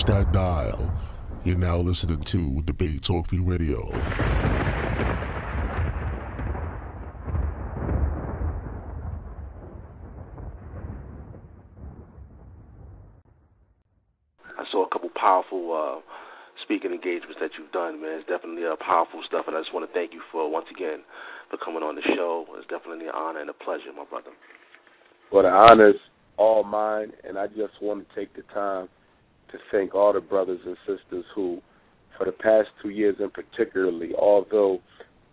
Touch that dial. You're now listening to Debate Talk Free Radio. I saw a couple powerful speaking engagements that you've done, man. It's definitely powerful stuff, and I just want to thank you for, once again, for coming on the show. It's definitely an honor and a pleasure, my brother. Well, the honor's all mine, and I just want to take the time to thank all the brothers and sisters who, for the past 2 years in particularly, although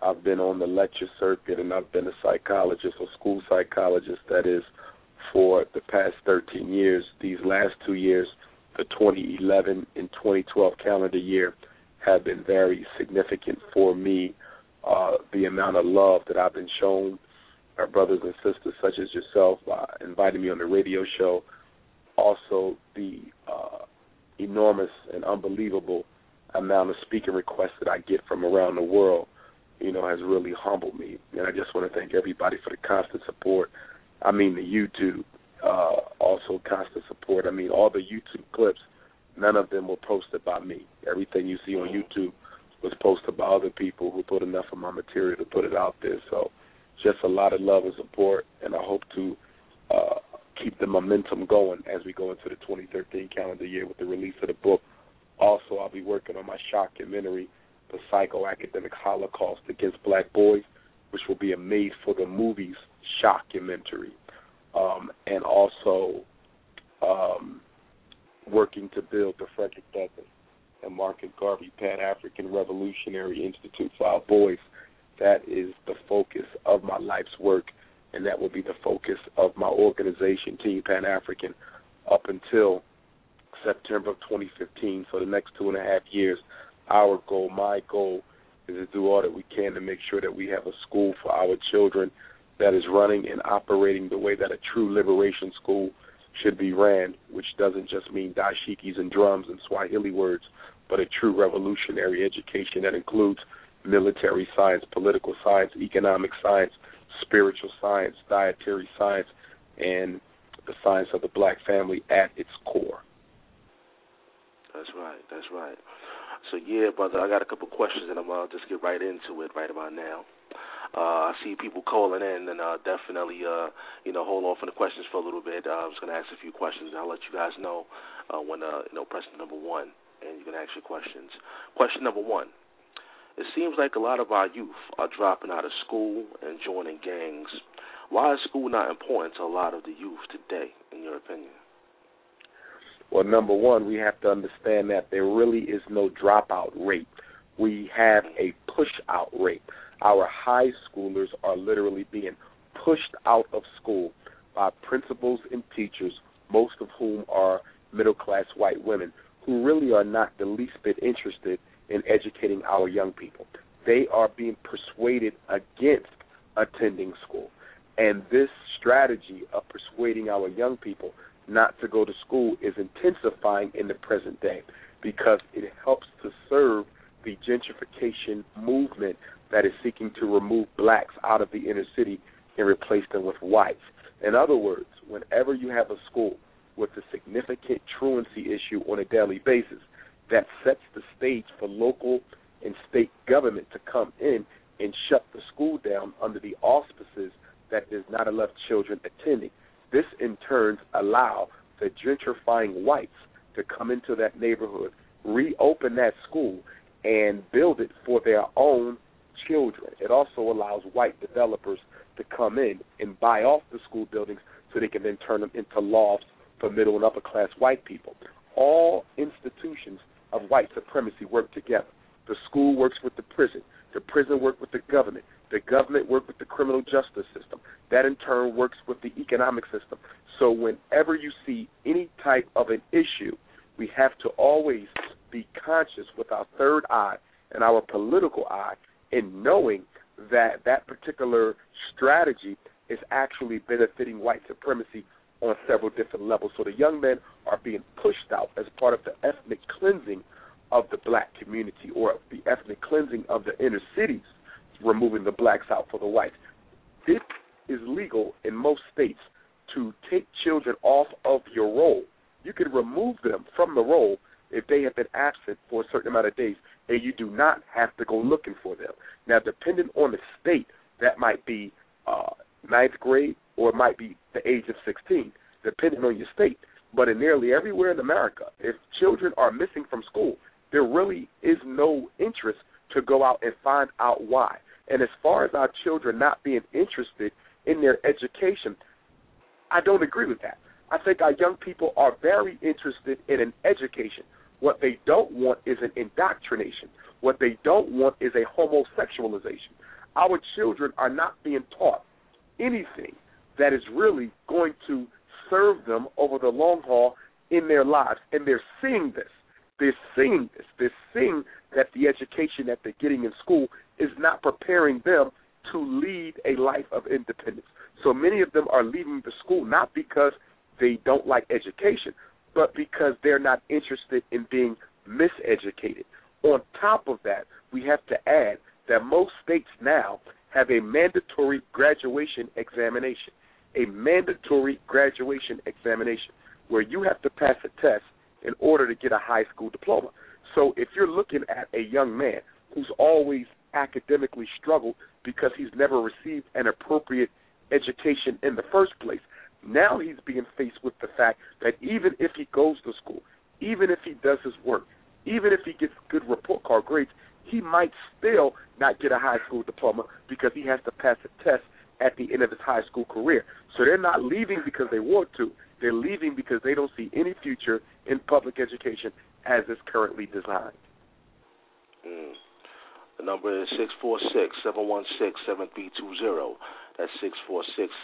I've been on the lecture circuit and I've been a psychologist or school psychologist, that is, for the past 13 years, these last 2 years, the 2011 and 2012 calendar year, have been very significant for me. The amount of love that I've been shown, our brothers and sisters such as yourself inviting me on the radio show, also the enormous and unbelievable amount of speaking requests that I get from around the world, has really humbled me. And I just want to thank everybody for the constant support. I mean, the YouTube, also constant support. I mean, all the YouTube clips, none of them were posted by me. Everything you see on YouTube was posted by other people who put enough of my material to put it out there. So just a lot of love and support, and I hope to keep the momentum going as we go into the 2013 calendar year with the release of the book. Also, I'll be working on my documentary, The Psychoacademic Holocaust Against Black Boys, which will be a made-for-the-movies documentary. And also working to build the Frederick Douglass and Marcus Garvey Pan-African Revolutionary Institute for our boys. That is the focus of my life's work, and that will be the focus of my organization, Team Pan-African, up until September of 2015. So the next 2.5 years, my goal, is to do all that we can to make sure that we have a school for our children that is running and operating the way that a true liberation school should be ran, which doesn't just mean dashikis and drums and Swahili words, but a true revolutionary education that includes military science, political science, economic science, spiritual science, dietary science, and the science of the black family at its core. That's right. So, yeah, brother, I got a couple questions, and I'm going to just get right into it right about now. I see people calling in, and definitely, hold off on the questions for a little bit. I'm just going to ask a few questions, and I'll let you guys know when, pressing number one, and you can ask your questions. Question number one. It seems like a lot of our youth are dropping out of school and joining gangs. Why is school not important to a lot of the youth today, in your opinion? Well, number one, we have to understand that there really is no dropout rate. We have a push-out rate. Our high schoolers are literally being pushed out of school by principals and teachers, most of whom are middle-class white women, who really are not the least bit interested in educating our young people. They are being persuaded against attending school. And this strategy of persuading our young people not to go to school is intensifying in the present day because it helps to serve the gentrification movement that is seeking to remove blacks out of the inner city and replace them with whites. In other words, whenever you have a school with a significant truancy issue on a daily basis, that sets the stage for local and state government to come in and shut the school down under the auspices that there's not enough children attending. This, in turn, allow the gentrifying whites to come into that neighborhood, reopen that school, and build it for their own children. It also allows white developers to come in and buy off the school buildings so they can then turn them into lofts for middle and upper-class white people. All institutions of white supremacy work together. The school works with the prison works with the government works with the criminal justice system. That in turn works with the economic system. So whenever you see any type of an issue, we have to always be conscious with our third eye and our political eye in knowing that that particular strategy is actually benefiting white supremacy on several different levels. So the young men are being pushed out as part of the ethnic cleansing of the black community or the ethnic cleansing of the inner cities, removing the blacks out for the whites. It is legal in most states to take children off of your roll. You can remove them from the roll if they have been absent for a certain amount of days, and you do not have to go looking for them. Now, depending on the state, that might be ninth grade or it might be the age of 16, depending on your state. But in nearly everywhere in America, if children are missing from school, there really is no interest to go out and find out why. And as far as our children not being interested in their education, I don't agree with that. I think our young people are very interested in an education. What they don't want is an indoctrination. What they don't want is a homosexualization. Our children are not being taught anything that is really going to serve them over the long haul in their lives. And they're seeing this. They're seeing this. They're seeing that the education that they're getting in school is not preparing them to lead a life of independence. So many of them are leaving the school not because they don't like education, but because they're not interested in being miseducated. On top of that, we have to add that most states now have a mandatory graduation examination, where you have to pass a test in order to get a high school diploma. So if you're looking at a young man who's always academically struggled because he's never received an appropriate education in the first place, now he's being faced with the fact that even if he goes to school, even if he does his work, even if he gets good report card grades, he might still not get a high school diploma because he has to pass a test at the end of his high school career. So they're not leaving because they want to. They're leaving because they don't see any future in public education as it's currently designed. The number is 646-716-7320. That's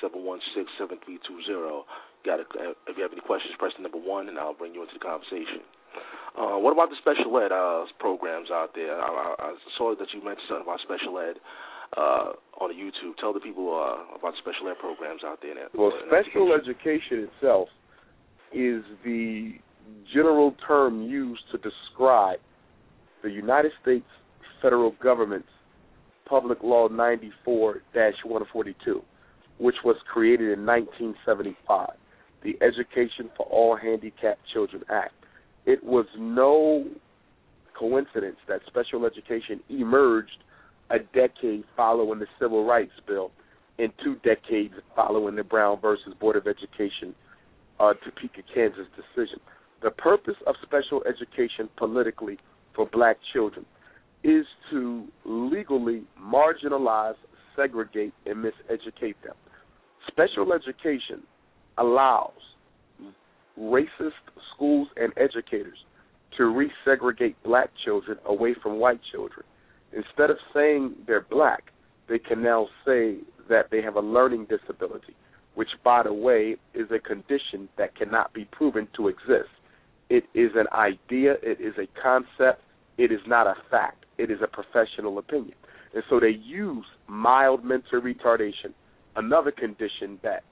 646-716-7320. If you have any questions, press the number 1, and I'll bring you into the conversation. What about the special ed programs out there? I saw that you mentioned something about special ed on YouTube. Tell the people about the special ed programs out there. Well, special education itself is the general term used to describe the United States federal government's Public Law 94-142, which was created in 1975, the Education for All Handicapped Children Act. It was no coincidence that special education emerged a decade following the Civil Rights Bill and 2 decades following the Brown versus Board of Education Topeka, Kansas decision. The purpose of special education politically for black children is to legally marginalize, segregate, and miseducate them. Special education allows racist schools and educators to resegregate black children away from white children. Instead of saying they're black, they can now say that they have a learning disability, which, by the way, is a condition that cannot be proven to exist. It is an idea. It is a concept. It is not a fact. It is a professional opinion. And so they use mild mental retardation, another condition that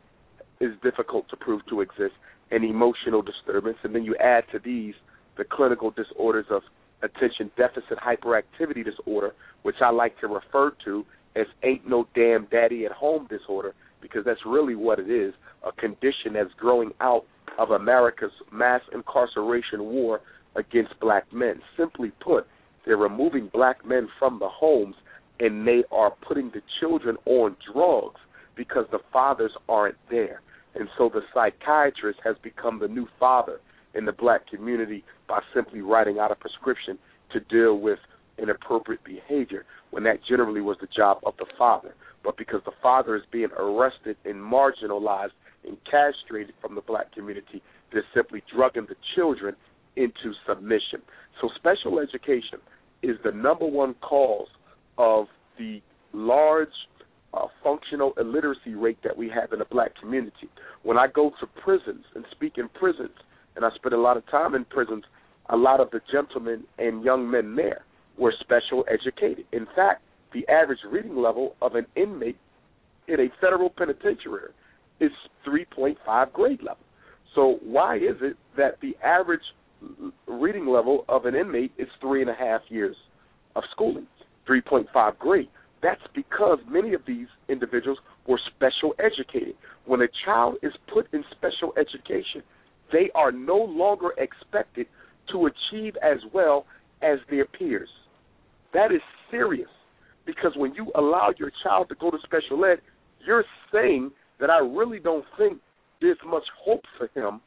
is difficult to prove to exist, and emotional disturbance. And then you add to these the clinical disorders of attention deficit hyperactivity disorder, which I like to refer to as ain't no damn daddy at home disorder, because that's really what it is, a condition that's growing out of America's mass incarceration war against black men. Simply put, they're removing black men from the homes, and they are putting the children on drugs because the fathers aren't there. And so the psychiatrist has become the new father in the black community by simply writing out a prescription to deal with inappropriate behavior, when that generally was the job of the father. But because the father is being arrested and marginalized and castrated from the black community, they're simply drugging the children into submission. So special education is the number one cause of the large functional illiteracy rate that we have in the black community. When I go to prisons and speak in prisons, and I spend a lot of time in prisons, a lot of the gentlemen and young men there were special educated. In fact, the average reading level of an inmate in a federal penitentiary is 3.5 grade level. So why is it that the average reading level of an inmate is 3.5 years of schooling, 3.5 grade? That's because many of these individuals were special educated. When a child is put in special education, they are no longer expected to achieve as well as their peers. That is serious, because when you allow your child to go to special ed, you're saying that I really don't think there's much hope for him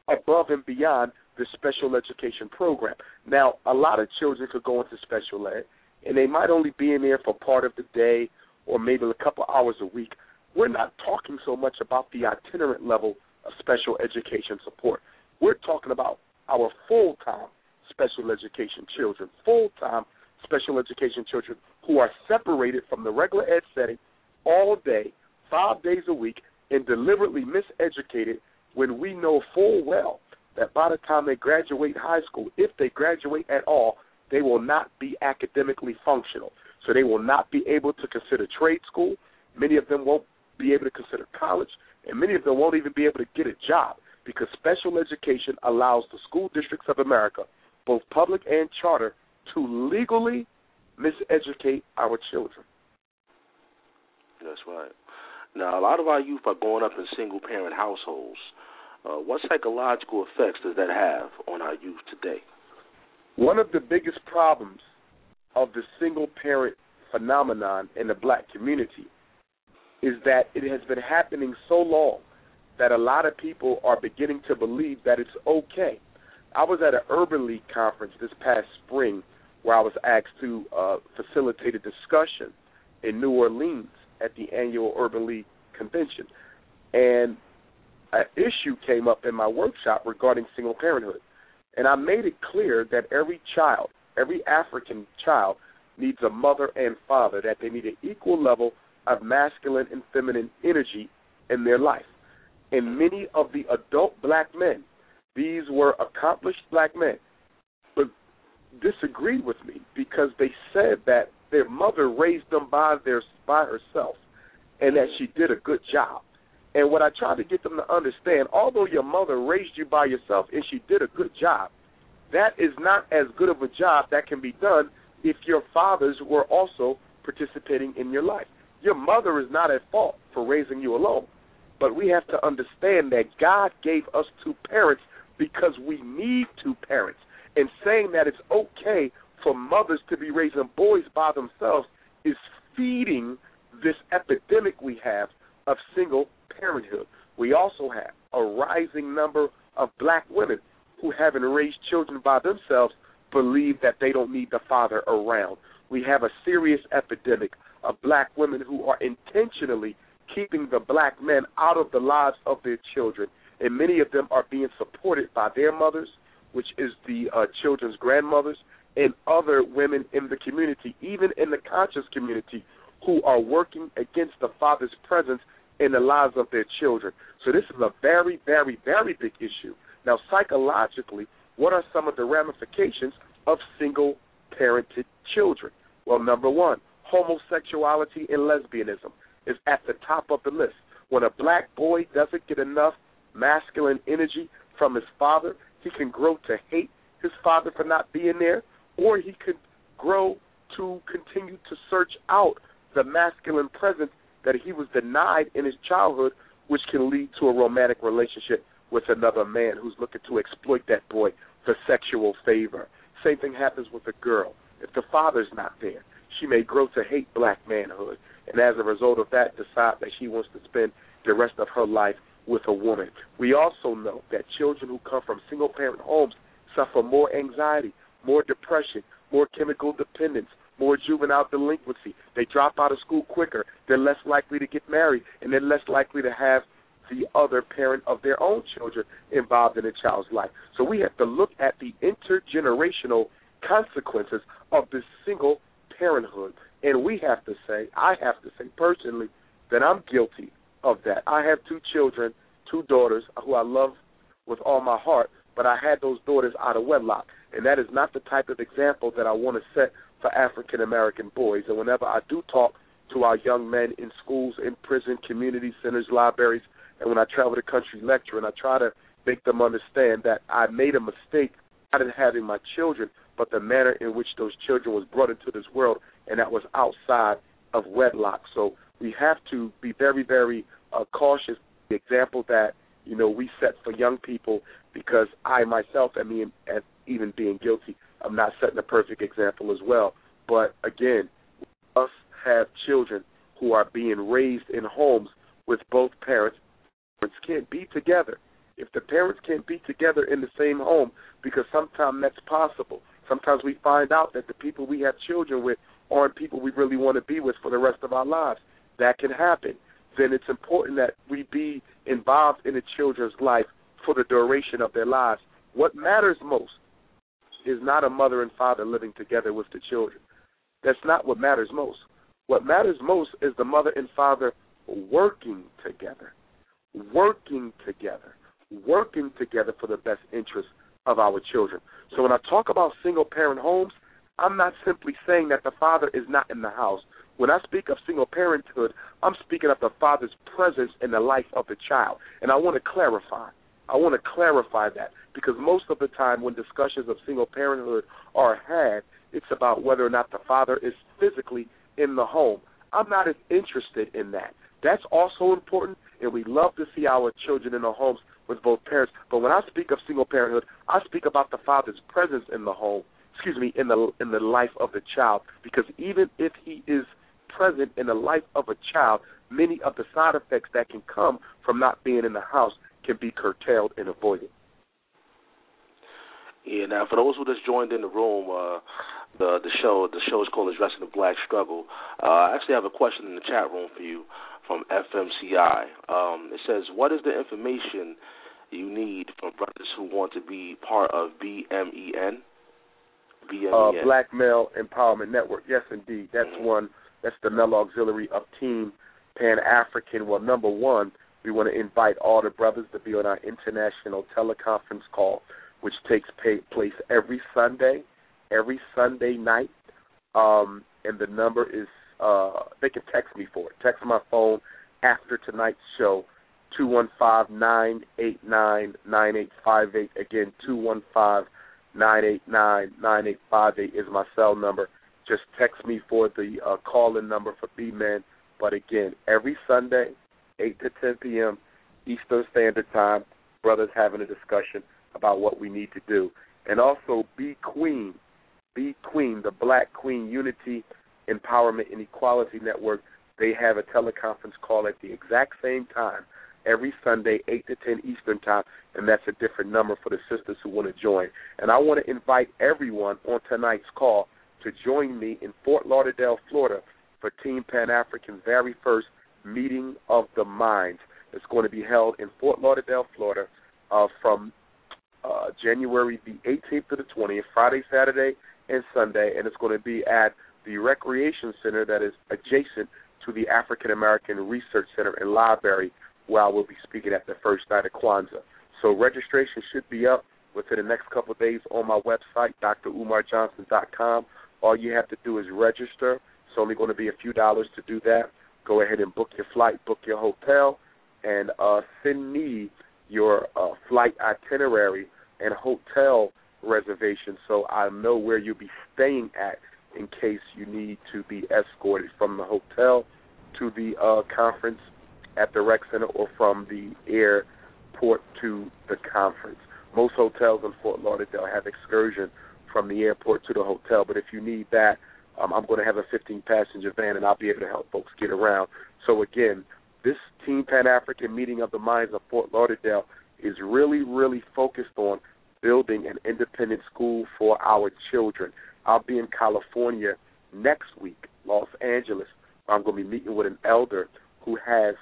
above and beyond the special education program. Now, a lot of children could go into special ed, and they might only be in there for part of the day or maybe a couple hours a week. We're not talking so much about the itinerant level of special education support. We're talking about our full-time special education children, full-time special education children who are separated from the regular ed setting all day, 5 days a week, and deliberately miseducated, when we know full well that by the time they graduate high school, if they graduate at all, they will not be academically functional. So they will not be able to consider trade school. Many of them won't be able to consider college, and many of them won't even be able to get a job, because special education allows the school districts of America, both public and charter, to legally miseducate our children. That's right. Now, a lot of our youth are growing up in single-parent households. What psychological effects does that have on our youth today? One of the biggest problems of the single-parent phenomenon in the black community is that it has been happening so long that a lot of people are beginning to believe that it's okay. I was at an Urban League conference this past spring where I was asked to facilitate a discussion in New Orleans at the annual Urban League convention. And an issue came up in my workshop regarding single parenthood. And I made it clear that every child, every African child, needs a mother and father, that they need an equal level of masculine and feminine energy in their life. And many of the adult black men, these were accomplished black men, but disagreed with me because they said that their mother raised them by herself and that she did a good job. And what I tried to get them to understand, although your mother raised you by yourself and she did a good job, that is not as good of a job that can be done if your fathers were also participating in your life. Your mother is not at fault for raising you alone, but we have to understand that God gave us two parents because we need two parents. And saying that it's okay for mothers to be raising boys by themselves is feeding this epidemic we have of single parenthood. We also have a rising number of black women who, having raised children by themselves, believe that they don't need the father around. We have a serious epidemic of black women who are intentionally keeping the black men out of the lives of their children, and many of them are being supported by their mothers, which is the children's grandmothers, and other women in the community, even in the conscious community, who are working against the father's presence in the lives of their children. So this is a very, very, very big issue. Now, psychologically, what are some of the ramifications of single-parented children? Well, number one, homosexuality and lesbianism is at the top of the list. When a black boy doesn't get enough masculine energy from his father, he can grow to hate his father for not being there, or he could grow to continue to search out the masculine presence that he was denied in his childhood, which can lead to a romantic relationship with another man who's looking to exploit that boy for sexual favor. Same thing happens with a girl. If the father's not there, she may grow to hate black manhood, and as a result of that, decide that she wants to spend the rest of her life with a woman. We also know that children who come from single-parent homes suffer more anxiety, more depression, more chemical dependence, more juvenile delinquency. They drop out of school quicker. They're less likely to get married, and they're less likely to have the other parent of their own children involved in a child's life. So we have to look at the intergenerational consequences of this single parenthood. And we have to say, I have to say personally, that I'm guilty of that. I have two children, two daughters who I love with all my heart, but I had those daughters out of wedlock. And that is not the type of example that I want to set for African-American boys. And whenever I do talk to our young men in schools, in prison, community centers, libraries, and when I travel the country lecturing, I try to make them understand that I made a mistake not in having my children, but the manner in which those children was brought into this world, and that was outside of wedlock. So we have to be very, very cautious. The example that we set for young people, because I myself, even being guilty, I'm not setting a perfect example as well. But again, us have children who are being raised in homes with both parents. Parents can't be together. If the parents can't be together in the same home, because sometimes that's possible. Sometimes we find out that the people we have children with aren't people we really want to be with for the rest of our lives. That can happen. Then it's important that we be involved in the children's life for the duration of their lives. What matters most is not a mother and father living together with the children. That's not what matters most. What matters most is the mother and father working together for the best interest of our children. So when I talk about single-parent homes, I'm not simply saying that the father is not in the house. When I speak of single parenthood, I'm speaking of the father's presence in the life of the child. And I want to clarify that, because most of the time when discussions of single parenthood are had, it's about whether or not the father is physically in the home. I'm not as interested in that. That's also important, and we love to see our children in the homes with both parents. But when I speak of single parenthood, I speak about the father's presence in the home, in the life of the child, because even if he is present in the life of a child, many of the side effects that can come from not being in the house can be curtailed and avoided. Yeah, now for those who just joined in the room, the show is called Addressing the Black Struggle. I actually have a question in the chat room for you from FMCI. It says, what is the information you need from brothers who want to be part of BMEN? Black Male Empowerment Network. Yes, indeed. That's one. That's the male auxiliary of Team Pan African. Well, number one, we want to invite all the brothers to be on our international teleconference call, which takes place every Sunday night. And the number is, they can text me for it. Text my phone after tonight's show, 215-989-9858. Again, 215-989-9858 is my cell number. Just text me for the call-in number for B-Men. But again, every Sunday, 8 to 10 p.m. Eastern Standard Time, brothers having a discussion about what we need to do. And also, Be Queen, the Black Queen Unity Empowerment and Equality Network. They have a teleconference call at the exact same time, every Sunday, 8 to 10 Eastern Time, and that's a different number for the sisters who want to join. And I want to invite everyone on tonight's call to join me in Fort Lauderdale, Florida, for Team Pan African's very first Meeting of the Minds. It's going to be held in Fort Lauderdale, Florida, from January the 18th to the 20th, Friday, Saturday, and Sunday, and it's going to be at the Recreation Center that is adjacent to the African American Research Center and Library, where I will be speaking at the first night of Kwanzaa. So registration should be up within the next couple of days on my website, DR.UMARJohnson.com. All you have to do is register. It's only going to be a few dollars to do that. Go ahead and book your flight, book your hotel, and send me your flight itinerary and hotel reservation so I know where you'll be staying at in case you need to be escorted from the hotel to the conference at the rec center or from the airport to the conference. Most hotels in Fort Lauderdale have excursion from the airport to the hotel, but if you need that, I'm going to have a 15-passenger van, and I'll be able to help folks get around. So, again, this Team Pan-African Meeting of the Minds of Fort Lauderdale is really, really focused on building an independent school for our children. I'll be in California next week, Los Angeles. I'm going to be meeting with an elder who has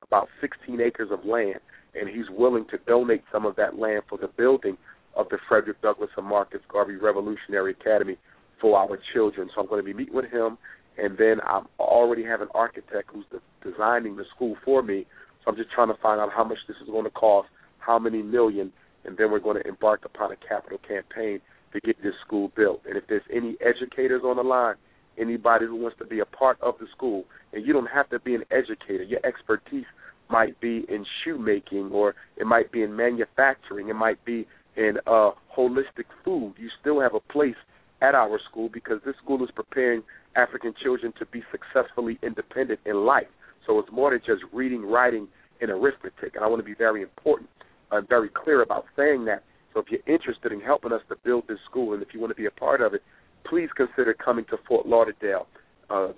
about 16 acres of land, and he's willing to donate some of that land for the building of the Frederick Douglass and Marcus Garvey Revolutionary Academy for our children. So I'm going to be meeting with him, and then I already have an architect who's designing the school for me. So I'm just trying to find out how much this is going to cost, how many million, and then we're going to embark upon a capital campaign to get this school built. And if there's any educators on the line, anybody who wants to be a part of the school, and you don't have to be an educator. Your expertise might be in shoemaking, or it might be in manufacturing. It might be in holistic food. You still have a place at our school because this school is preparing African children to be successfully independent in life. So it's more than just reading, writing, in arithmetic. And I want to be very important and very clear about saying that. So if you're interested in helping us to build this school, and if you want to be a part of it, please consider coming to Fort Lauderdale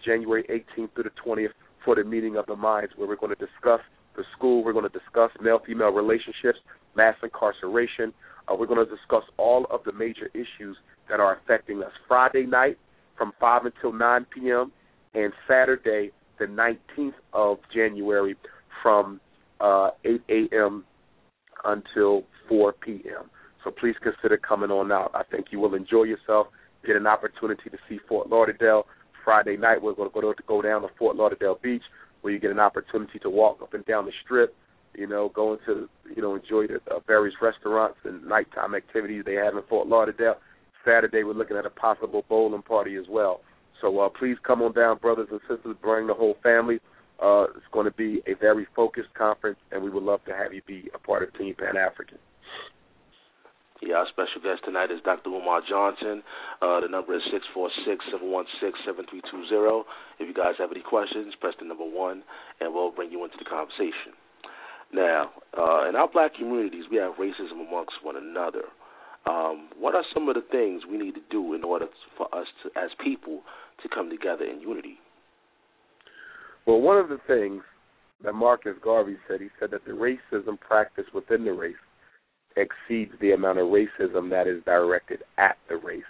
January 18th through the 20th for the meeting of the minds, where we're going to discuss the school. We're going to discuss male-female relationships, mass incarceration. We're going to discuss all of the major issues that are affecting us. Friday night from 5 until 9 p.m. and Saturday the 19th of January from 8 a.m. until 4 p.m. So please consider coming on out. I think you will enjoy yourself, get an opportunity to see Fort Lauderdale. Friday night we're going to go down to Fort Lauderdale Beach, where you get an opportunity to walk up and down the strip, go into, enjoy the various restaurants and nighttime activities they have in Fort Lauderdale. Saturday we're looking at a possible bowling party as well. So please come on down, brothers and sisters, bring the whole family. It's going to be a very focused conference, and we would love to have you be a part of Team Pan African. Yeah, our special guest tonight is Dr. Umar Johnson. The number is 646-716-7320. If you guys have any questions, press the number 1, and we'll bring you into the conversation. Now, in our black communities, we have racism amongst one another. What are some of the things we need to do in order for us to, as people, to come together in unity? Well, one of the things that Marcus Garvey said, he said that the racism practiced within the race exceeds the amount of racism that is directed at the race.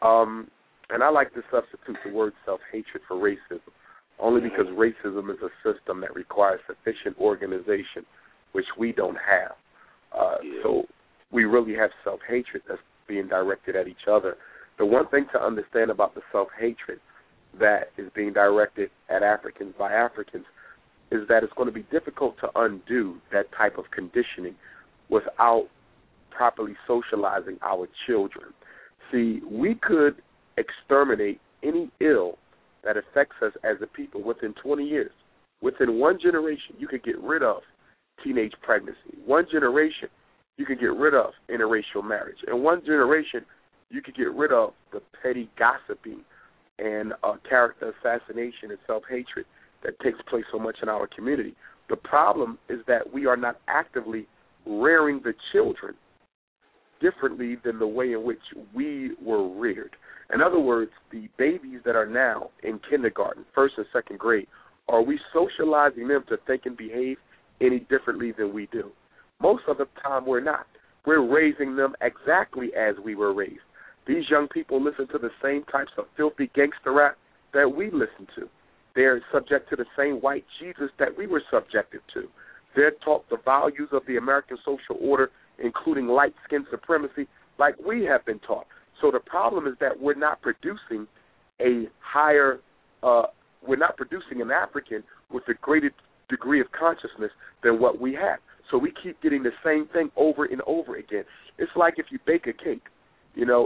And I like to substitute the word self-hatred for racism, only because racism is a system that requires sufficient organization, which we don't have. So we really have self-hatred that's being directed at each other. The one thing to understand about the self-hatred that is being directed at Africans by Africans is that it's going to be difficult to undo that type of conditioning without properly socializing our children. See, we could exterminate any ill that affects us as a people within 20 years. Within one generation, you could get rid of teenage pregnancy. One generation, you could get rid of interracial marriage. In one generation, you could get rid of the petty gossiping and character assassination and self-hatred that takes place so much in our community. The problem is that we are not actively rearing the children differently than the way in which we were reared. In other words, the babies that are now in kindergarten, first and second grade, are we socializing them to think and behave any differently than we do? Most of the time we're not. We're raising them exactly as we were raised. These young people listen to the same types of filthy gangster rap that we listen to. They're subject to the same white Jesus that we were subjected to. They're taught the values of the American social order, including light-skin supremacy, like we have been taught. So the problem is that we're not producing an African with a greater degree of consciousness than what we have. So we keep getting the same thing over and over again. It's like if you bake a cake.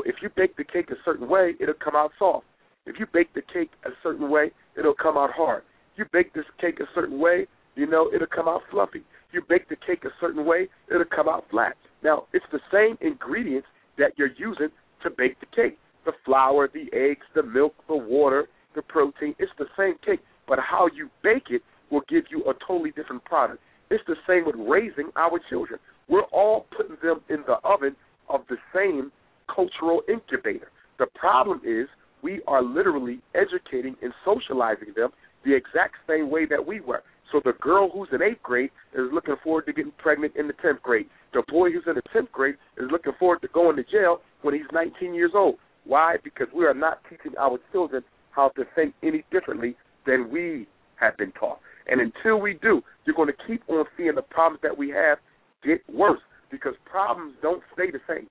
If you bake the cake a certain way, it'll come out soft. If you bake the cake a certain way, it'll come out hard. You bake this cake a certain way, it'll come out fluffy. You bake the cake a certain way, it'll come out flat. Now, it's the same ingredients that you're using to bake the cake. The flour, the eggs, the milk, the water, the protein. It's the same cake, but how you bake it will give you a totally different product. It's the same with raising our children. We're all putting them in the oven of the same cultural incubator. The problem is we are literally educating and socializing them the exact same way that we were. So the girl who's in 8th grade is looking forward to getting pregnant in the 10th grade. The boy who's in the 10th grade is looking forward to going to jail when he's 19 years old. Why? Because we are not teaching our children how to think any differently than we have been taught. And until we do, you're going to keep on seeing the problems that we have get worse, because problems don't stay the same.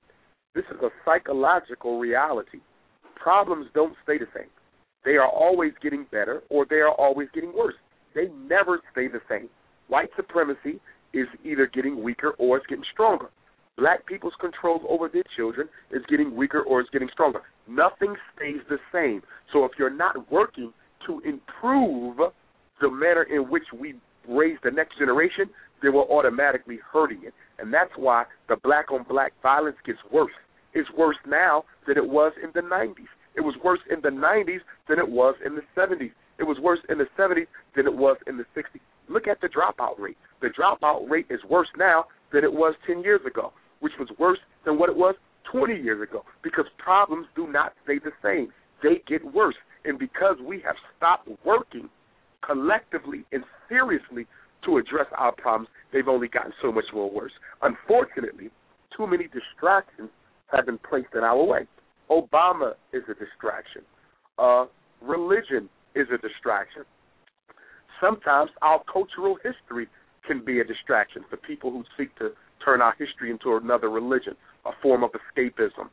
This is a psychological reality. Problems don't stay the same. They are always getting better or they are always getting worse. They never stay the same. White supremacy is either getting weaker or it's getting stronger. Black people's control over their children is getting weaker or it's getting stronger. Nothing stays the same. So if you're not working to improve the manner in which we raise the next generation, then we're automatically hurting it. And that's why the black-on-black violence gets worse. It's worse now than it was in the 90s. It was worse in the 90s than it was in the 70s. It was worse in the 70s than it was in the 60s. look at the dropout rate. The dropout rate is worse now than it was 10 years ago, which was worse than what it was 20 years ago, because problems do not stay the same. They get worse. And because we have stopped working collectively and seriously to address our problems, they've only gotten so much more worse. Unfortunately, too many distractions have been placed in our way. Obama is a distraction. Religion is a distraction. Sometimes our cultural history can be a distraction for people who seek to turn our history into another religion, a form of escapism.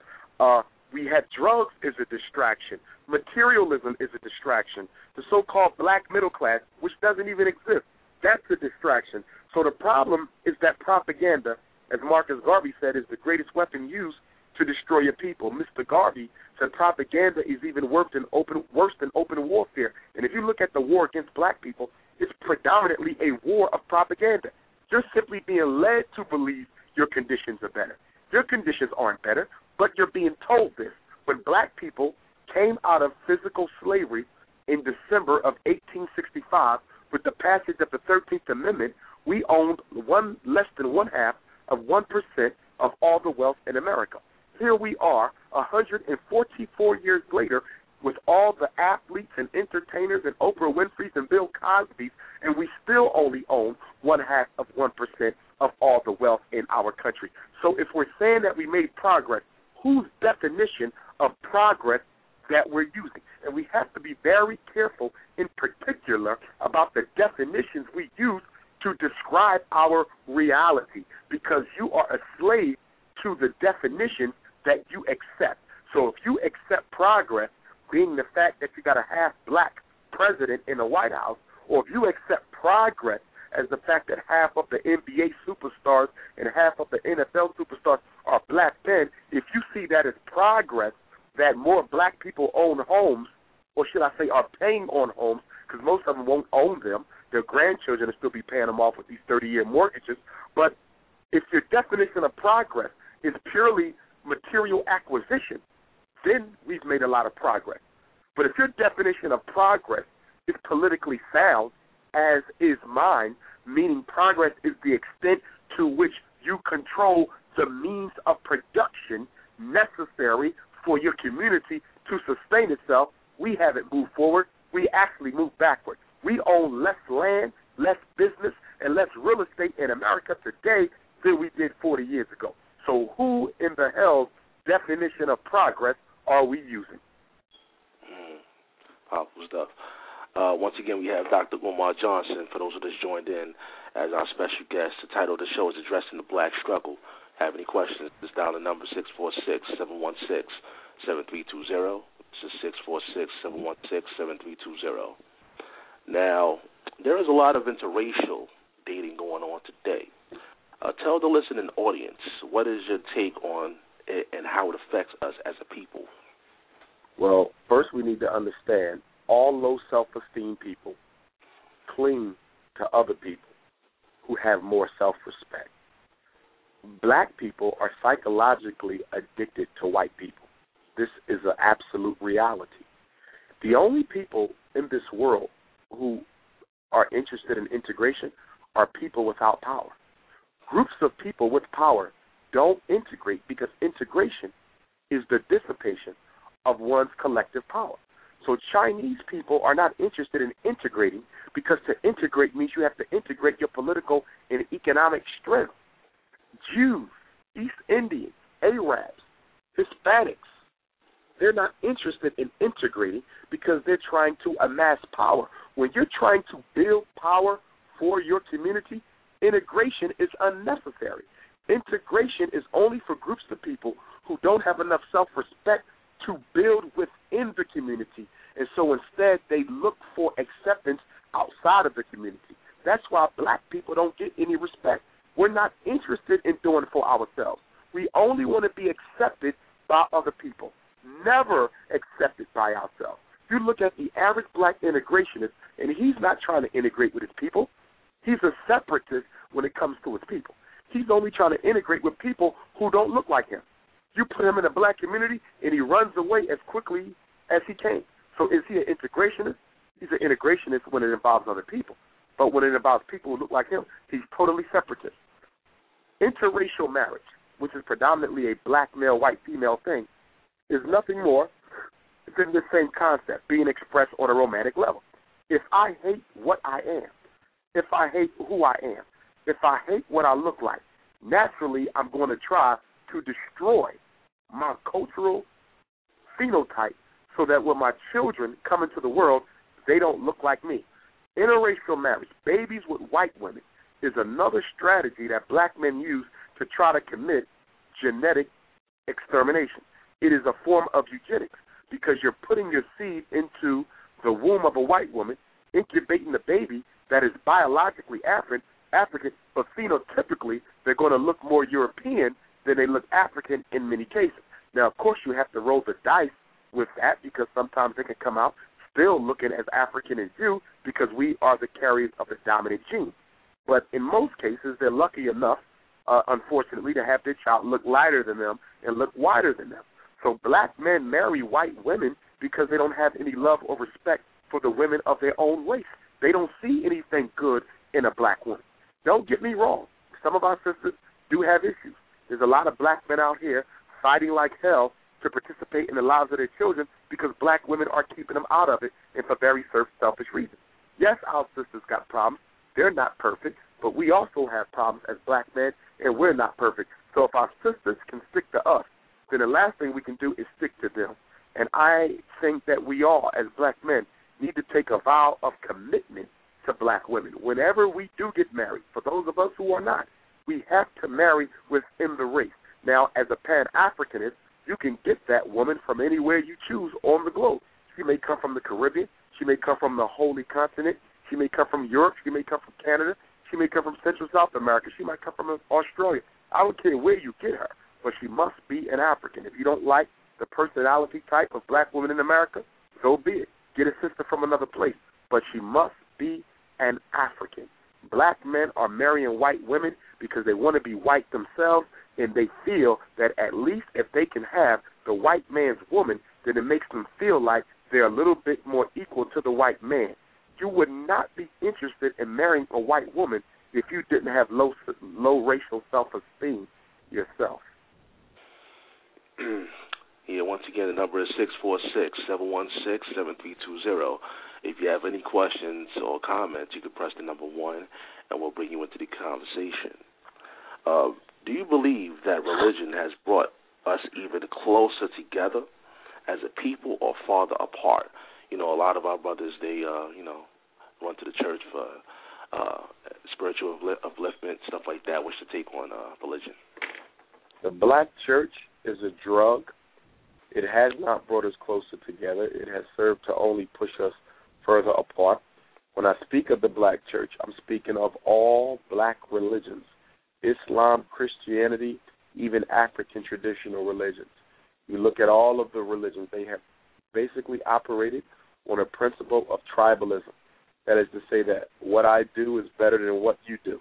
We have drugs is a distraction. Materialism is a distraction. The so-called black middle class, which doesn't even exist, that's a distraction. So the problem is that propaganda, as Marcus Garvey said, is the greatest weapon used to destroy your people. Mr. Garvey said propaganda is even worse than open warfare. And if you look at the war against black people, it's predominantly a war of propaganda. You're simply being led to believe your conditions are better. Your conditions aren't better, but you're being told this. When black people came out of physical slavery in December of 1865, with the passage of the 13th Amendment, we owned less than 1/2 of 1% of all the wealth in America. Here we are, 144 years later, with all the athletes and entertainers and Oprah Winfrey's and Bill Cosby's, and we still only own 1/2 of 1% of all the wealth in our country. So if we're saying that we made progress, whose definition of progress that we're using? And we have to be very careful in particular about the definitions we use to describe our reality, because you are a slave to the definitions that you accept. So if you accept progress being the fact that you got a half-black president in the White House, or if you accept progress as the fact that half of the NBA superstars and half of the NFL superstars are black men, if you see that as progress, that more black people own homes, or should I say are paying on homes, because most of them won't own them. Their grandchildren will still be paying them off with these 30-year mortgages. But if your definition of progress is purely material acquisition, then we've made a lot of progress. But if your definition of progress is politically sound, as is mine, meaning progress is the extent to which you control the means of production necessary for your community to sustain itself, we haven't moved forward. We actually moved backward. We own less land, less business, and less real estate in America today than we did 40 years ago. So who in the hell's definition of progress are we using? Powerful stuff. Once again, we have Dr. Umar Johnson, for those who just joined in, as our special guest. The title of the show is Addressing the Black Struggle. Have any questions, just dial the number 646-716-7320. This is 646-716-7320. Now, there is a lot of interracial dating going on today. Tell the listening audience, what is your take on it and how it affects us as a people? Well, first we need to understand all low self-esteem people cling to other people who have more self-respect. Black people are psychologically addicted to white people. This is an absolute reality. The only people in this world who are interested in integration are people without power. Groups of people with power don't integrate because integration is the dissipation of one's collective power. So Chinese people are not interested in integrating because to integrate means you have to integrate your political and economic strength. Jews, East Indians, Arabs, Hispanics, they're not interested in integrating because they're trying to amass power. When you're trying to build power for your community, integration is unnecessary. Integration is only for groups of people who don't have enough self-respect to build within the community. And so instead they look for acceptance outside of the community. That's why black people don't get any respect. We're not interested in doing it for ourselves. We only want to be accepted by other people, never accepted by ourselves. You look at the average black integrationist, and he's not trying to integrate with his people. He's a separatist when it comes to his people. He's only trying to integrate with people who don't look like him. You put him in a black community, and he runs away as quickly as he came. So is he an integrationist? He's an integrationist when it involves other people. But when it involves people who look like him, he's totally separatist. Interracial marriage, which is predominantly a black male, white female thing, is nothing more than the same concept being expressed on a romantic level. If I hate what I am, if I hate who I am, if I hate what I look like, naturally I'm going to try to destroy my cultural phenotype so that when my children come into the world, they don't look like me. Interracial marriage, babies with white women, is another strategy that black men use to try to commit genetic extermination. It is a form of eugenics because you're putting your seed into the womb of a white woman, incubating the baby that is biologically African, but phenotypically they're going to look more European than they look African in many cases. Now, of course, you have to roll the dice with that because sometimes they can come out still looking as African as you because we are the carriers of the dominant gene. But in most cases, they're lucky enough, unfortunately, to have their child look lighter than them and look whiter than them. So black men marry white women because they don't have any love or respect for the women of their own race. They don't see anything good in a black woman. Don't get me wrong. Some of our sisters do have issues. There's a lot of black men out here fighting like hell to participate in the lives of their children because black women are keeping them out of it and for very selfish reasons. Yes, our sisters got problems. They're not perfect, but we also have problems as black men, and we're not perfect. So if our sisters can stick to us, then the last thing we can do is stick to them. And I think that we all, as black men, need to take a vow of commitment to black women. Whenever we do get married, for those of us who are not, we have to marry within the race. Now, as a Pan-Africanist, you can get that woman from anywhere you choose on the globe. She may come from the Caribbean. She may come from the Holy Continent. She may come from Europe. She may come from Canada. She may come from Central South America. She might come from Australia. I don't care where you get her, but she must be an African. If you don't like the personality type of black women in America, so be it. Get a sister from another place, but she must be an African. Black men are marrying white women because they want to be white themselves, and they feel that at least if they can have the white man's woman, then it makes them feel like they're a little bit more equal to the white man. You would not be interested in marrying a white woman if you didn't have low racial self-esteem yourself. Yeah, once again, the number is 646-716-7320. If you have any questions or comments, you can press the number 1, and we'll bring you into the conversation. Do you believe that religion has brought us even closer together as a people or farther apart? You know, a lot of our brothers, they, run to the church for spiritual upliftment, stuff like that. What's your take on religion? The black church is a drug. It has not brought us closer together. It has served to only push us further apart. When I speak of the black church, I'm speaking of all black religions, Islam, Christianity, even African traditional religions. You look at all of the religions, they have basically operated on a principle of tribalism. That is to say that what I do is better than what you do,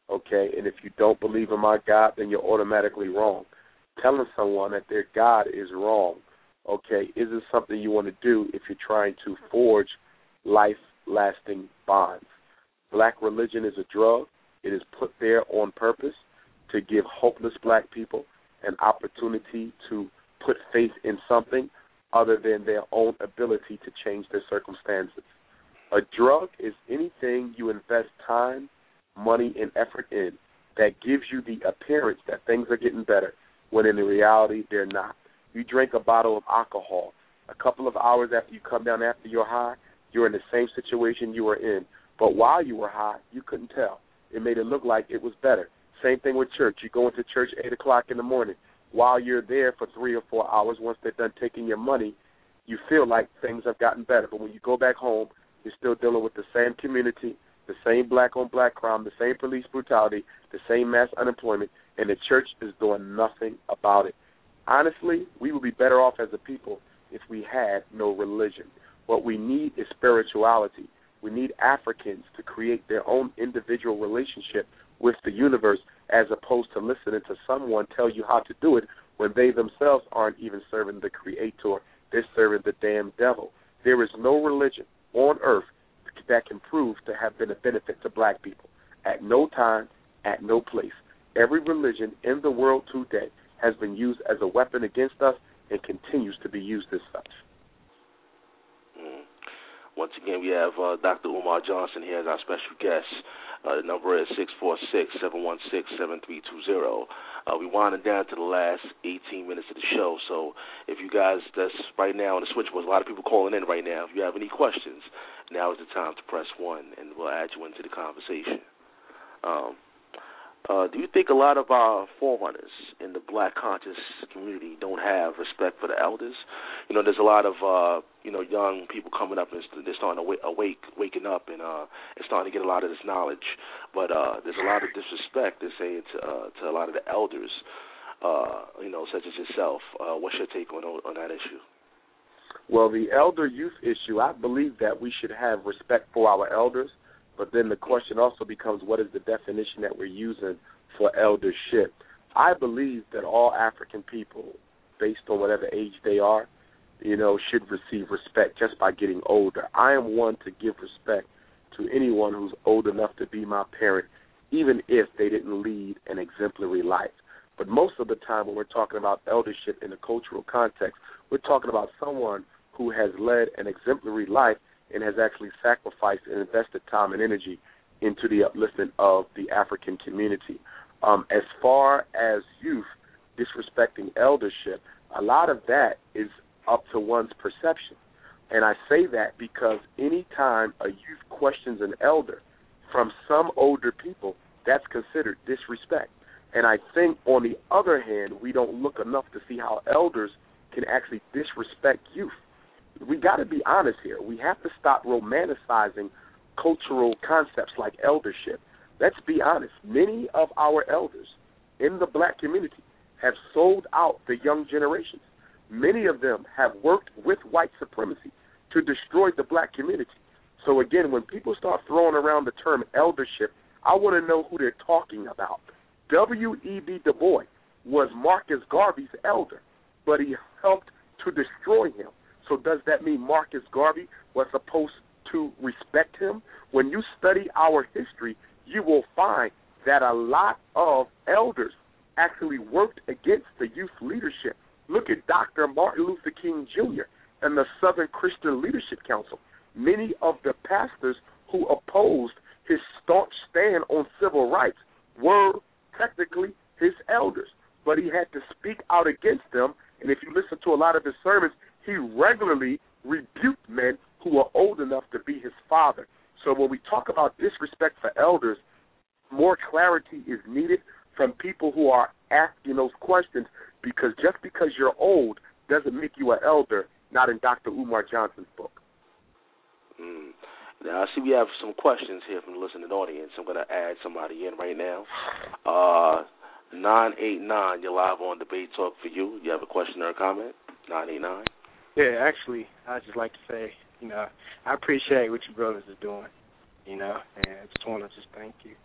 okay? And if you don't believe in my God, then you're automatically wrong. Telling someone that their God is wrong, okay, isn't something you want to do if you're trying to forge life-lasting bonds. Black religion is a drug. It is put there on purpose to give hopeless black people an opportunity to put faith in something other than their own ability to change their circumstances. A drug is anything you invest time, money, and effort in that gives you the appearance that things are getting better when in reality they're not. You drink a bottle of alcohol. A couple of hours after you come down after you're high, you're in the same situation you were in. But while you were high, you couldn't tell. It made it look like it was better. Same thing with church. You go into church 8 o'clock in the morning. While you're there for 3 or 4 hours, once they're done taking your money, you feel like things have gotten better. But when you go back home, you're still dealing with the same community, the same black-on-black crime, the same police brutality, the same mass unemployment, and the church is doing nothing about it. Honestly, we would be better off as a people if we had no religion. What we need is spirituality. We need Africans to create their own individual relationship with the universe as opposed to listening to someone tell you how to do it when they themselves aren't even serving the Creator. They're serving the damn devil. There is no religion on earth that can prove to have been a benefit to black people. At no time, at no place. Every religion in the world today has been used as a weapon against us and continues to be used as such. Once again, we have Dr. Umar Johnson here as our special guest. The number is 646-716-7320. We're winding down to the last 18 minutes of the show, so if you guys that's right now on the switchboard, a lot of people calling in right now. If you have any questions, now is the time to press 1, and we'll add you into the conversation. Do you think a lot of our forerunners in the black conscious community don't have respect for the elders? You know, there's a lot of, young people coming up and they're starting to waking up and starting to get a lot of this knowledge. But there's a lot of disrespect, they're saying, to a lot of the elders, such as yourself. What's your take on that issue? Well, the elder-youth issue, I believe that we should have respect for our elders. But then the question also becomes, what is the definition that we're using for eldership? I believe that all African people, based on whatever age they are, should receive respect just by getting older. I am one to give respect to anyone who's old enough to be my parent, even if they didn't lead an exemplary life. But most of the time when we're talking about eldership in a cultural context, we're talking about someone who has led an exemplary life and has actually sacrificed and invested time and energy into the upliftment of the African community. As far as youth disrespecting eldership, a lot of that is up to one's perception. And I say that because any time a youth questions an elder from some older people, that's considered disrespect. And I think, on the other hand, we don't look enough to see how elders can actually disrespect youth. We got to be honest here. We have to stop romanticizing cultural concepts like eldership. Let's be honest. Many of our elders in the black community have sold out the young generations. Many of them have worked with white supremacy to destroy the black community. So, again, when people start throwing around the term eldership, I want to know who they're talking about. W.E.B. Du Bois was Marcus Garvey's elder, but he helped to destroy him. So does that mean Marcus Garvey was supposed to respect him? When you study our history, you will find that a lot of elders actually worked against the youth leadership. Look at Dr. Martin Luther King Jr. and the Southern Christian Leadership Council. Many of the pastors who opposed his staunch stand on civil rights were technically his elders, but he had to speak out against them. And if you listen to a lot of his sermons, he regularly rebuked men who were old enough to be his father. So when we talk about disrespect for elders, more clarity is needed from people who are asking those questions, because just because you're old doesn't make you an elder, not in Dr. Umar Johnson's book. Now, I see we have some questions here from the listening audience. I'm going to add somebody in right now. 989, you're live on Debate Talk for You. You have a question or a comment? 989. Yeah, actually, I'd just like to say, I appreciate what you brothers are doing, and I just want to thank you,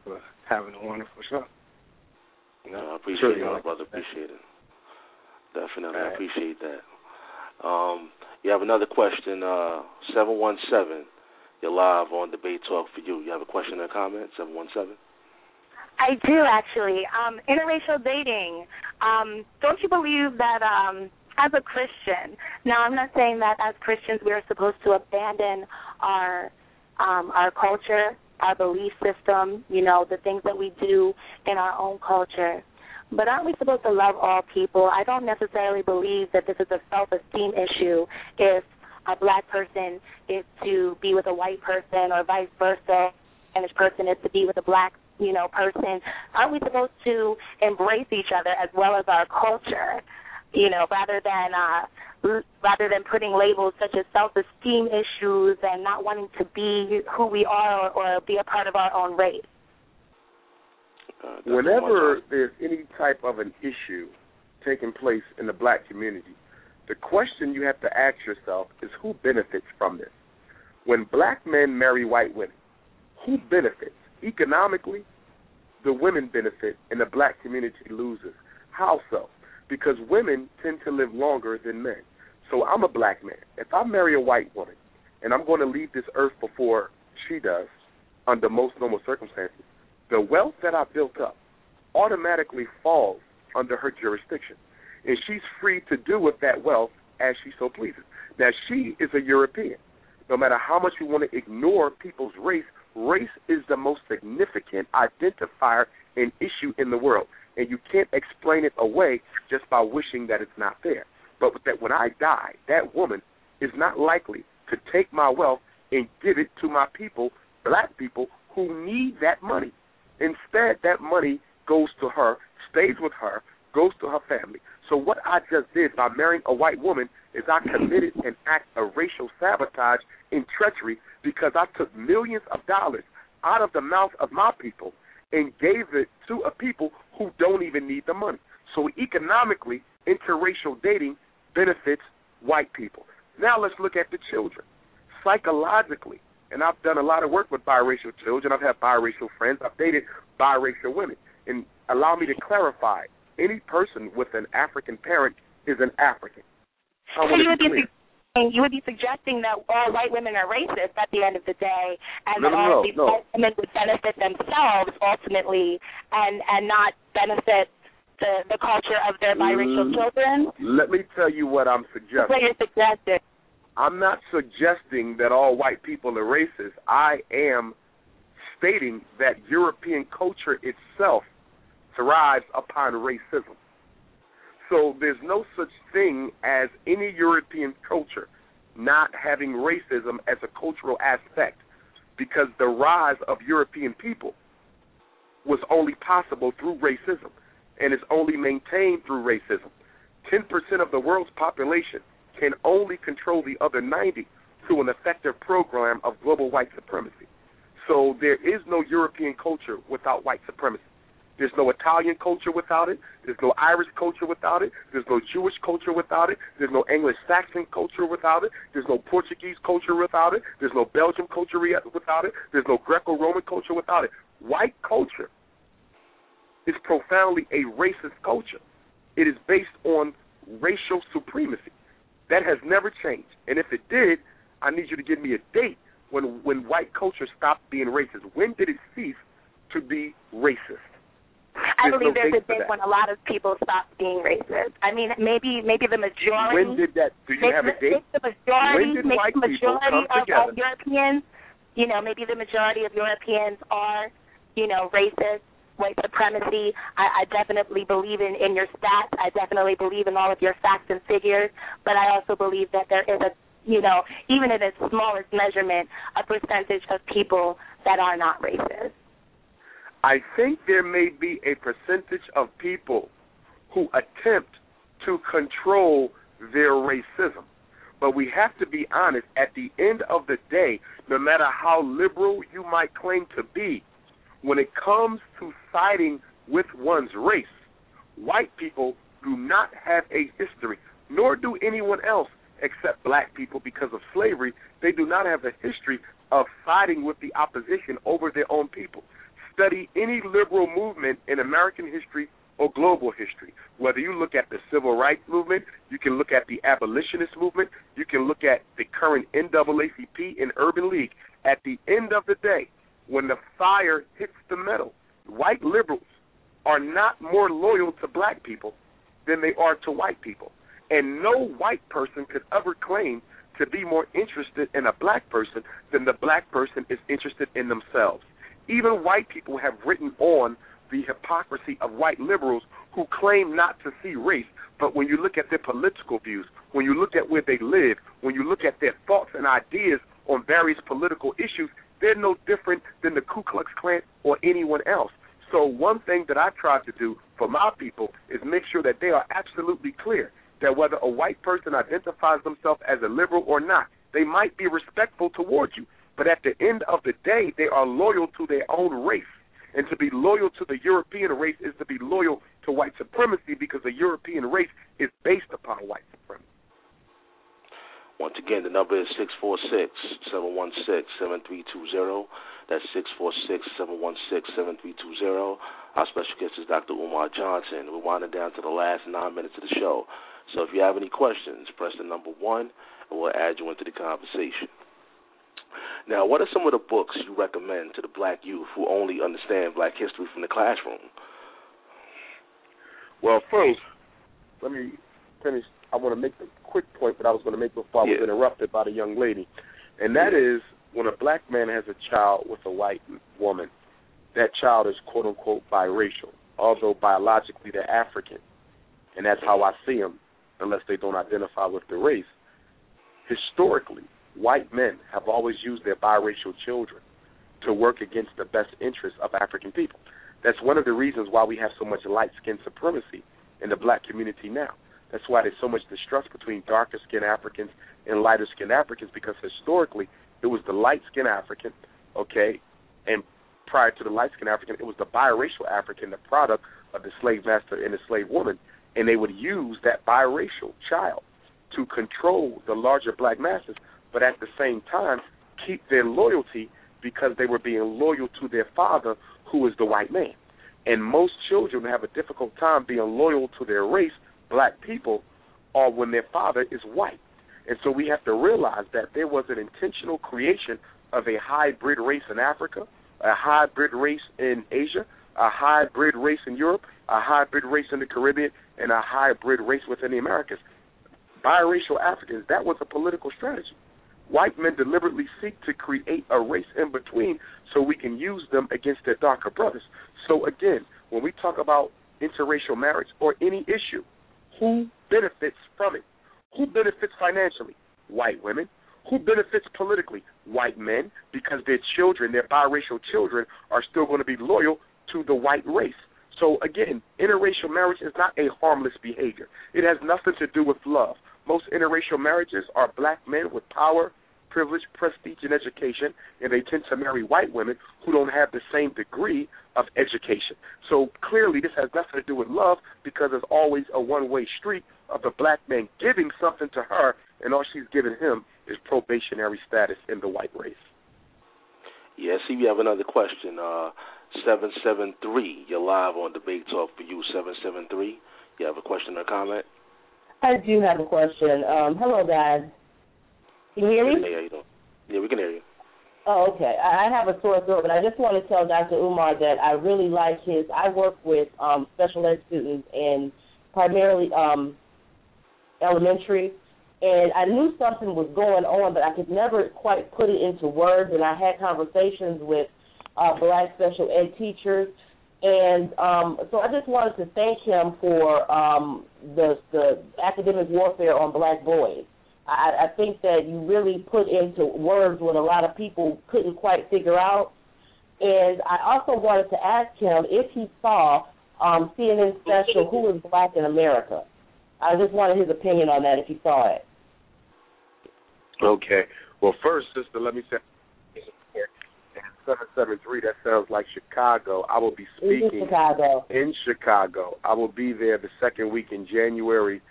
for having a wonderful show. I appreciate it, my brother. Appreciate it. Definitely, I appreciate that. You have another question, 717. You're live on Debate Talk for You. You have a question or a comment, 717? I do, actually. Interracial dating. Don't you believe that as a Christian, now I'm not saying that as Christians we're supposed to abandon our culture, our belief system, the things that we do in our own culture, but aren't we supposed to love all people? I don't necessarily believe that this is a self-esteem issue if a black person is to be with a white person or vice versa, and this person is to be with a black person. Aren't we supposed to embrace each other as well as our culture, rather than putting labels such as self-esteem issues and not wanting to be who we are or be a part of our own race? Whenever there's any type of an issue taking place in the black community, the question you have to ask yourself is who benefits from this? When black men marry white women, who benefits? Economically, the women benefit and the black community loses. How so? Because women tend to live longer than men. So I'm a black man. If I marry a white woman and I'm going to leave this earth before she does, under most normal circumstances, the wealth that I built up automatically falls under her jurisdiction. And she's free to do with that wealth as she so pleases. Now, she is a European. No matter how much you want to ignore people's race, race is the most significant identifier and issue in the world. And you can't explain it away just by wishing that it's not there. But that when I die, that woman is not likely to take my wealth and give it to my people, black people, who need that money. Instead, that money goes to her, stays with her, goes to her family. So what I just did by marrying a white woman is I committed an act of racial sabotage and treachery because I took millions of dollars out of the mouth of my people and gave it to a people who don't even need the money. So economically, interracial dating benefits white people. Now let's look at the children. Psychologically, and I've done a lot of work with biracial children. I've had biracial friends. I've dated biracial women. And allow me to clarify, any person with an African parent is an African. So you would be suggesting that all white women are racist at the end of the day, and that all of these white women would benefit themselves ultimately and not benefit the culture of their biracial children? Let me tell you what I'm suggesting. What you're suggesting. I'm not suggesting that all white people are racist. I am stating that European culture itself thrives upon racism. So there's no such thing as any European culture not having racism as a cultural aspect, because the rise of European people was only possible through racism, and is only maintained through racism. 10% of the world's population can only control the other 90 through an effective program of global white supremacy. So there is no European culture without white supremacy. There's no Italian culture without it. There's no Irish culture without it. There's no Jewish culture without it. There's no Anglo-Saxon culture without it. There's no Portuguese culture without it. There's no Belgian culture without it. There's no Greco-Roman culture without it. White culture is profoundly a racist culture. It is based on racial supremacy. That has never changed. And if it did, I need you to give me a date when white culture stopped being racist. When did it cease to be racist? I believe there's a date when a lot of people stopped being racist. I mean, maybe the majority. When did that? Do you have a date? The majority, when did white people come together? Of Europeans, maybe the majority of Europeans are, racist, white supremacy. I definitely believe in your stats. I definitely believe in all of your facts and figures. But I also believe that there is a, even in its smallest measurement, a percentage of people that are not racist. I think there may be a percentage of people who attempt to control their racism. But we have to be honest, at the end of the day, no matter how liberal you might claim to be, when it comes to siding with one's race, white people do not have a history, nor do anyone else except black people because of slavery. They do not have a history of siding with the opposition over their own people. Study any liberal movement in American history or global history. Whether you look at the civil rights movement, you can look at the abolitionist movement, you can look at the current NAACP and Urban League. At the end of the day, when the fire hits the metal, white liberals are not more loyal to black people than they are to white people. And no white person could ever claim to be more interested in a black person than the black person is interested in themselves. Even white people have written on the hypocrisy of white liberals who claim not to see race, but when you look at their political views, when you look at where they live, when you look at their thoughts and ideas on various political issues, they're no different than the Ku Klux Klan or anyone else. So one thing that I try to do for my people is make sure that they are absolutely clear that whether a white person identifies themselves as a liberal or not, they might be respectful towards you. But at the end of the day, they are loyal to their own race. And to be loyal to the European race is to be loyal to white supremacy, because the European race is based upon white supremacy. Once again, the number is 646-716-7320. That's 646-716-7320. Our special guest is Dr. Umar Johnson. We're winding down to the last 9 minutes of the show. So if you have any questions, press the number 1, and we'll add you into the conversation. Now, what are some of the books you recommend to the black youth who only understand black history from the classroom? Well, first, let me finish. I want to make a quick point that I was going to make before I was interrupted by the young lady, and that is when a black man has a child with a white woman, that child is quote-unquote biracial, although biologically they're African, and that's how I see them, unless they don't identify with the race. Historically, white men have always used their biracial children to work against the best interests of African people. That's one of the reasons why we have so much light-skinned supremacy in the black community now. That's why there's so much distrust between darker-skinned Africans and lighter-skinned Africans, because historically it was the light-skinned African, okay, and prior to the light-skinned African, it was the biracial African, the product of the slave master and the slave woman, and they would use that biracial child to control the larger black masses, but at the same time keep their loyalty because they were being loyal to their father, who is the white man. And most children have a difficult time being loyal to their race, black people, or when their father is white. And so we have to realize that there was an intentional creation of a hybrid race in Africa, a hybrid race in Asia, a hybrid race in Europe, a hybrid race in the Caribbean, and a hybrid race within the Americas. Biracial Africans, that was a political strategy. White men deliberately seek to create a race in between so we can use them against their darker brothers. So again, when we talk about interracial marriage or any issue, who benefits from it? Who benefits financially? White women. Who benefits politically? White men, because their children, their biracial children, are still going to be loyal to the white race. So again, interracial marriage is not a harmless behavior. It has nothing to do with love. Most interracial marriages are black men with power, privilege, prestige, and education, and they tend to marry white women who don't have the same degree of education. So clearly this has nothing to do with love, because there's always a one-way street of the black man giving something to her, and all she's giving him is probationary status in the white race. Yeah, see, we have another question. 773, you're live on Debate Talk for You, 773. You have a question or comment? I do have a question. Hello, guys. Can you hear me? Yeah, you know. Yeah, we can hear you. Oh, okay. I have a sore throat, but I just want to tell Dr. Umar that I really like I work with special ed students in primarily elementary, and I knew something was going on, but I could never quite put it into words, and I had conversations with black special ed teachers, and so I just wanted to thank him for the academic warfare on black boys. I think that you really put into words what a lot of people couldn't quite figure out. And I also wanted to ask him if he saw CNN special, Who is Black in America? I just wanted his opinion on that, if he saw it. Okay. Well, first, sister, let me say, 773, that sounds like Chicago. I will be speaking in Chicago. I will be there the second week in January,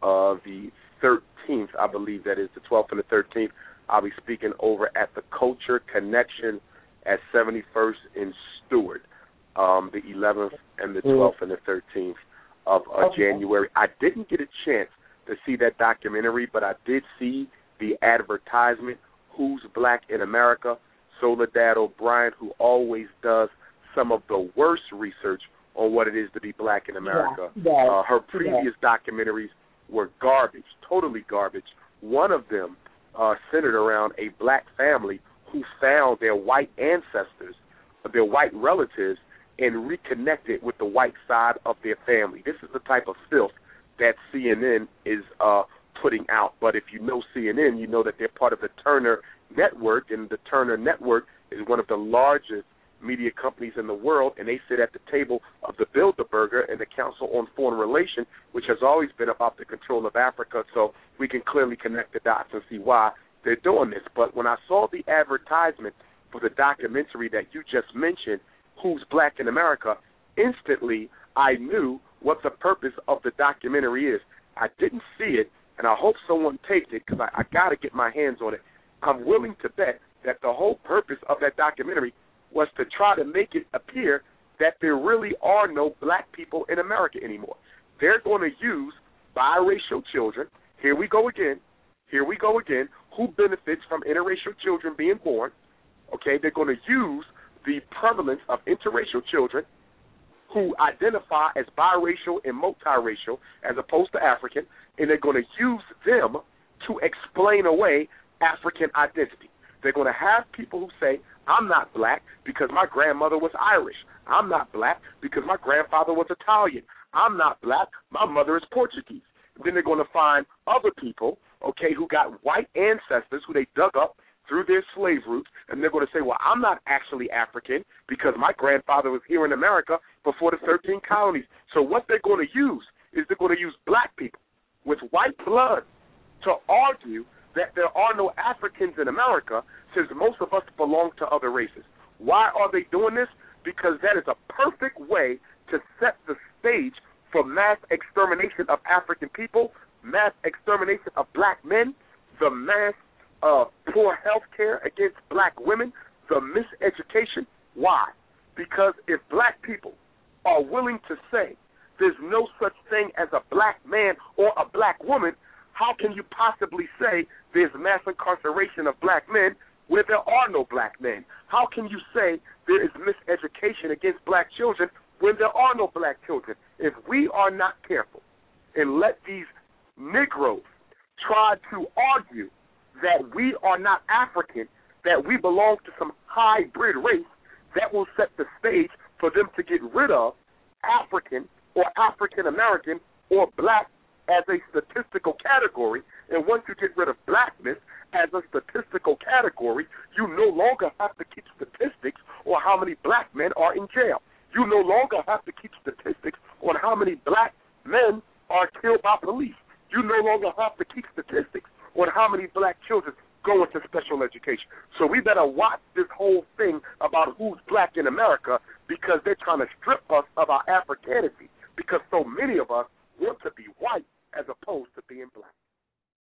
the 13th, I believe that is, the 12th and the 13th. I'll be speaking over at the Culture Connection at 71st in Stewart, the 11th and the 12th and the 13th of January. I didn't get a chance to see that documentary, but I did see the advertisement, Who's Black in America. Soledad O'Brien, who always does some of the worst research on what it is to be black in America. Her previous documentaries were garbage, totally garbage. One of them centered around a black family who found their white ancestors, their white relatives, and reconnected with the white side of their family. This is the type of filth that CNN is putting out. But if you know CNN, you know that they're part of the Turner Network, and the Turner Network is one of the largest media companies in the world, and they sit at the table of the Bilderberger and the Council on Foreign Relations, which has always been about the control of Africa. So we can clearly connect the dots and see why they're doing this. But when I saw the advertisement for the documentary that you just mentioned, Who's Black in America, instantly I knew what the purpose of the documentary is. I didn't see it, and I hope someone takes it, because I got to get my hands on it. I'm willing to bet that the whole purpose of that documentary was to try to make it appear that there really are no black people in America anymore. They're going to use biracial children. Here we go again. Who benefits from interracial children being born? Okay, they're going to use the prevalence of interracial children who identify as biracial and multiracial as opposed to African, and they're going to use them to explain away African identity. They're going to have people who say, I'm not black because my grandmother was Irish. I'm not black because my grandfather was Italian. I'm not black, my mother is Portuguese. Then they're going to find other people, okay, who got white ancestors who they dug up through their slave routes, and they're going to say, well, I'm not actually African because my grandfather was here in America before the 13 colonies. So what they're going to use is they're going to use black people with white blood to argue that there are no Africans in America since most of us belong to other races. Why are they doing this? Because that is a perfect way to set the stage for mass extermination of African people, mass extermination of black men, the mass poor health care against black women, the miseducation. Why? Because if black people are willing to say there's no such thing as a black man or a black woman, how can you possibly say there's mass incarceration of black men where there are no black men? How can you say there is miseducation against black children when there are no black children? If we are not careful and let these Negroes try to argue that we are not African, that we belong to some hybrid race, that will set the stage for them to get rid of African or African American or black as a statistical category. And once you get rid of blackness as a statistical category, you no longer have to keep statistics on how many black men are in jail. You no longer have to keep statistics on how many black men are killed by police. You no longer have to keep statistics on how many black children go into special education. So we better watch this whole thing about who's black in America, because they're trying to strip us of our Africanity, because so many of us want to be white as opposed to being black.